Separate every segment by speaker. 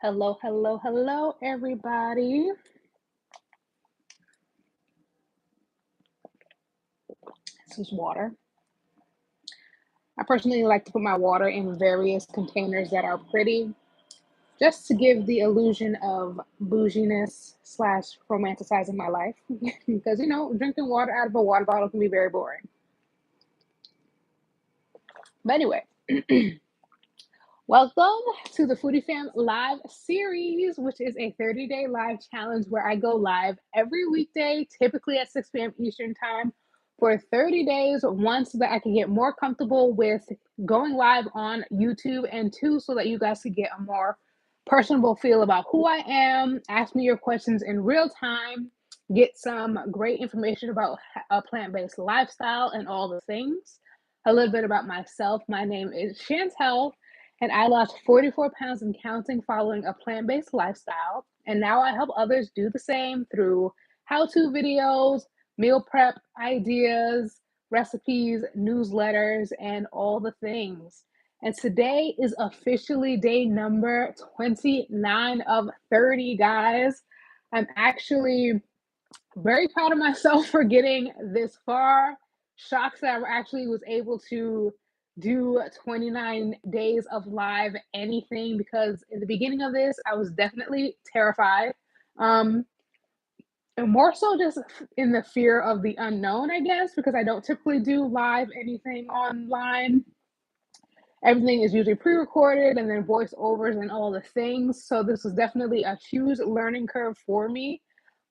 Speaker 1: Hello, hello, hello, everybody. This is water. I personally like to put my water in various containers that are pretty, just to give the illusion of bouginess slash romanticizing my life. Because, drinking water out of a water bottle can be very boring. But anyway, welcome to the Foodie Fam live series, which is a 30-day live challenge where I go live every weekday, typically at 6 p.m. Eastern Time, for 30 days. One, so that I can get more comfortable with going live on YouTube, and two, so that you guys can get a more personable feel about who I am, ask me your questions in real time, get some great information about a plant based lifestyle and all the things. A little bit about myself. My name is Chantel, and I lost 44 pounds and counting following a plant based lifestyle. And now I help others do the same through how to videos, meal prep ideas, recipes, newsletters, and all the things. And today is officially day number 29 of 30, guys. I'm actually very proud of myself for getting this far. Shocked that I actually was able to do 29 days of live anything, because in the beginning of this, I was definitely terrified. Um, and more so just in the fear of the unknown, I guess, because I don't typically do live anything online. Everything is usually pre-recorded and then voiceovers and all the things. So this was definitely a huge learning curve for me.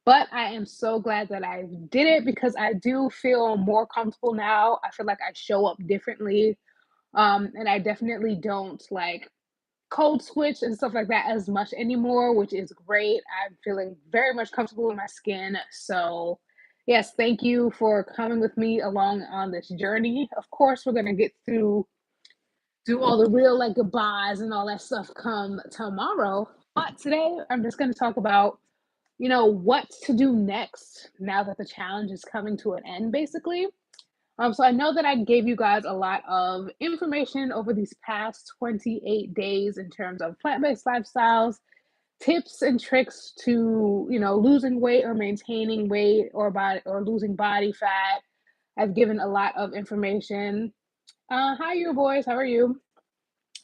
Speaker 1: But I am so glad that I did it, because I do feel more comfortable now. I feel like I show up differently. And I definitely don't like code switch and stuff like that as much anymore, which is great. I'm feeling very much comfortable in my skin. So, yes, thank you for coming with me along on this journey. Of course, we're going to get through do all the real like goodbyes and all that stuff come tomorrow. But today I'm just going to talk about, what to do next now that the challenge is coming to an end, basically. So I know that I gave you guys a lot of information over these past 28 days in terms of plant-based lifestyles, tips and tricks to, losing weight or maintaining weight, or body or losing body fat. I've given a lot of information. Hi, you boys. How are you?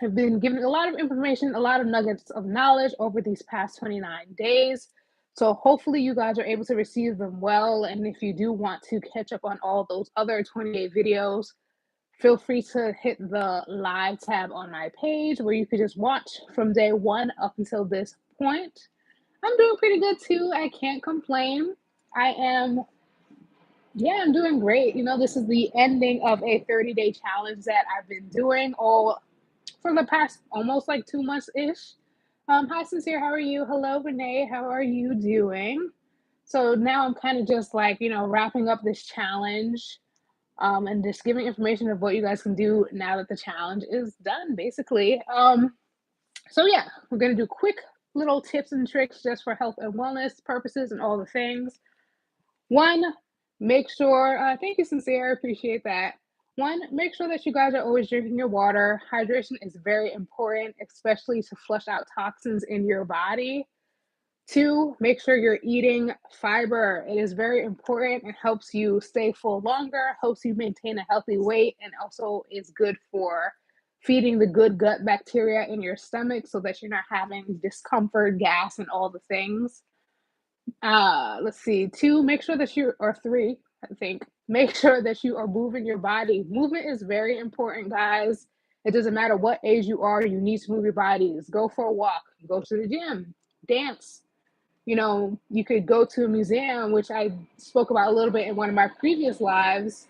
Speaker 1: I've been given a lot of information, a lot of nuggets of knowledge over these past 29 days. So hopefully you guys are able to receive them well. And if you do want to catch up on all those other 28 videos, feel free to hit the live tab on my page, where you could just watch from day one up until this point. I'm doing pretty good too. I can't complain. I am, yeah, I'm doing great. This is the ending of a 30-day challenge that I've been doing all for the past almost like 2 months ish. Hi, Sincere. How are you? Hello, Renee. How are you doing? So now I'm kind of just like, wrapping up this challenge, and just giving information of what you guys can do now that the challenge is done, basically. So yeah, we're gonna do quick little tips and tricks just for health and wellness purposes and all the things. One, make sure, thank you, Sincere, I appreciate that. One, make sure that you guys are always drinking your water. Hydration is very important, especially to flush out toxins in your body. Two, make sure you're eating fiber. It is very important. It helps you stay full longer, helps you maintain a healthy weight, and also is good for feeding the good gut bacteria in your stomach, so that you're not having discomfort, gas, and all the things. Let's see. Two, make sure that you, or three, I think, make sure that you are moving your body. Movement is very important, guys. It doesn't matter what age you are, you need to move your bodies. Go for a walk, go to the gym, dance. You could go to a museum, which I spoke about a little bit in one of my previous lives,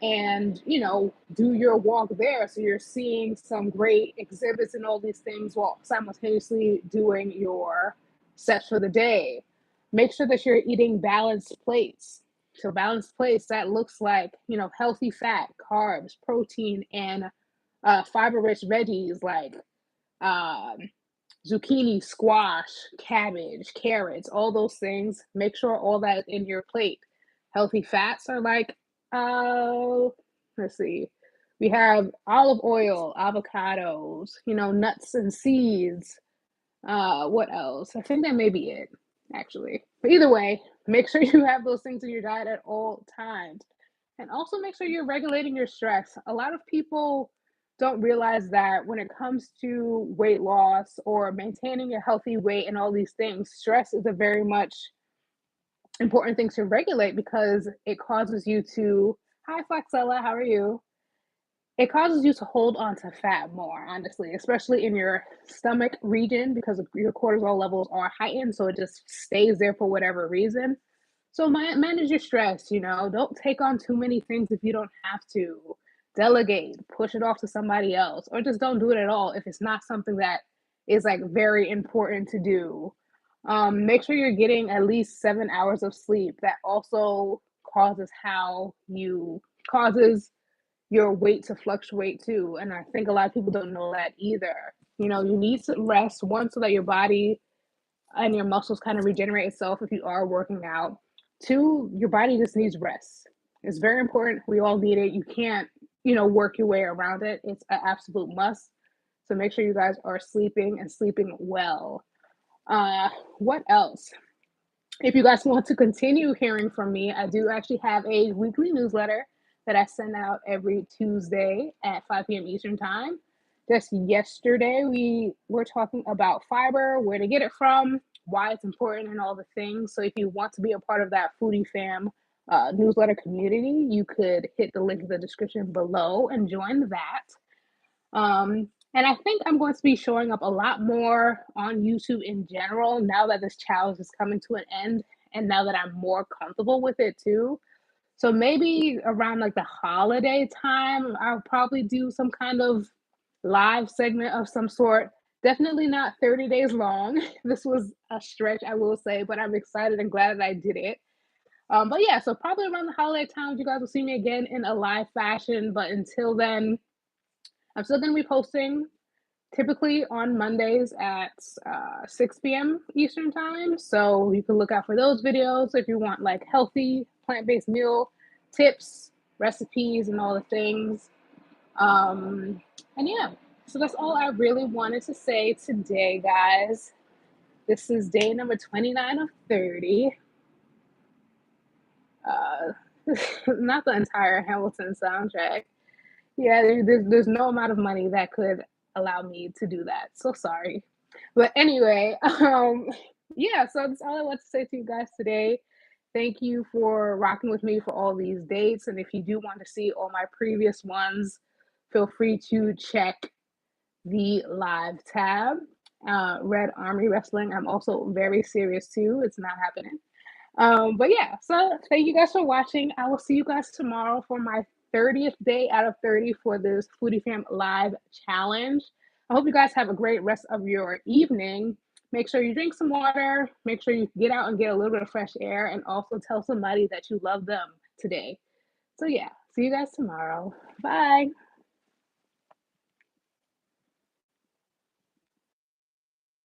Speaker 1: and, do your walk there. So you're seeing some great exhibits and all these things while simultaneously doing your sets for the day. Make sure that you're eating balanced plates. So balanced plates, that looks like, healthy fat, carbs, protein, and fiber-rich veggies like um, zucchini, squash, cabbage, carrots, all those things. Make sure all that is in your plate. Healthy fats are like, uh, let's see, we have olive oil, avocados, nuts and seeds, What else? I think that may be it, actually. But either way, make sure you have those things in your diet at all times. And also make sure you're regulating your stress. A lot of people don't realize that when it comes to weight loss or maintaining a healthy weight and all these things, stress is a very much important thing to regulate because it causes you to, hi Foxella, how are you? It causes you to hold on to fat more, honestly, especially in your stomach region because of your cortisol levels are heightened, so it just stays there for whatever reason. So manage your stress, don't take on too many things if you don't have to. Delegate, push it off to somebody else, or just don't do it at all if it's not something that is like very important to do. Make sure you're getting at least 7 hours of sleep. That also causes how you causes your weight to fluctuate too. And I think a lot of people don't know that either. You need to rest one so that your body and your muscles kind of regenerate itself if you are working out. Two, your body just needs rest. It's very important. We all need it. You can't, work your way around it. It's an absolute must. So make sure you guys are sleeping and sleeping well. What else? If you guys want to continue hearing from me, I do actually have a weekly newsletter that I send out every Tuesday at 5 p.m. Eastern Time. Just yesterday, we were talking about fiber, where to get it from, why it's important, and all the things. So if you want to be a part of that Foodie Fam newsletter community, you could hit the link in the description below and join that. And I think I'm going to be showing up a lot more on YouTube in general now that this challenge is coming to an end and now that I'm more comfortable with it too. So maybe around like the holiday time, I'll probably do some kind of live segment of some sort. Definitely not 30 days long. This was a stretch, I will say, but I'm excited and glad that I did it. But yeah, so probably around the holiday times, you guys will see me again in a live fashion. But until then, I'm still going to be posting typically on Mondays at 6 p.m. Eastern Time. So you can look out for those videos if you want like healthy plant-based meal tips, recipes, and all the things. Um, and yeah, so that's all I really wanted to say today, guys. This is day number 29 of 30. Uh, not the entire Hamilton soundtrack. Yeah, there's no amount of money that could allow me to do that. So sorry. But anyway, yeah, so that's all I want to say to you guys today. Thank you for rocking with me for all these dates. And if you do want to see all my previous ones, feel free to check the live tab. Red Army Wrestling. I'm also very serious too. It's not happening. But yeah, so thank you guys for watching. I will see you guys tomorrow for my 30th day out of 30 for this Foodie Fam Live Challenge. I hope you guys have a great rest of your evening. Make sure you drink some water. Make sure you get out and get a little bit of fresh air and also tell somebody that you love them today. So yeah, see you guys tomorrow. Bye.